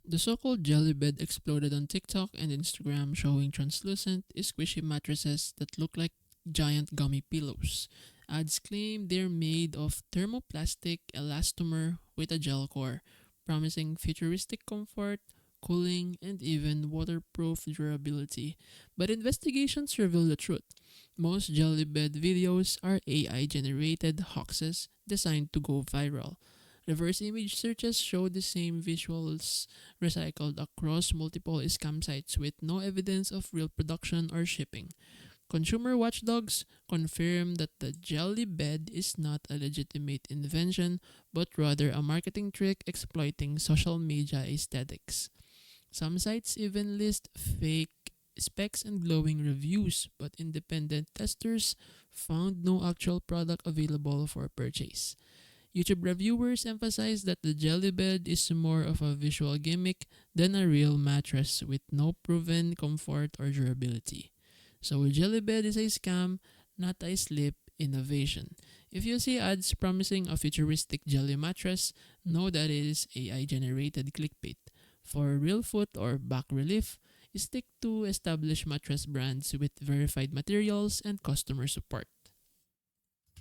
The so-called jelly bed exploded on TikTok and Instagram, showing translucent, squishy mattresses that look like giant gummy pillows. Ads claim they're made of thermoplastic elastomer with a gel core, promising futuristic comfort, cooling, and even waterproof durability. But investigations reveal the truth. Most jelly bed videos are AI generated hoaxes designed to go viral. Reverse image searches show the same visuals recycled across multiple scam sites with no evidence of real production or shipping. Consumer watchdogs confirm that the jelly bed is not a legitimate invention but rather a marketing trick exploiting social media aesthetics. Some sites even list fake specs and glowing reviews, but independent testers found no actual product available for purchase. YouTube reviewers emphasize that the jelly bed is more of a visual gimmick than a real mattress with no proven comfort or durability. So jelly bed is a scam, not a sleep innovation. If you see ads promising a futuristic jelly mattress, know that it is AI generated clickbait. For real foot or back relief, stick to established mattress brands with verified materials and customer support.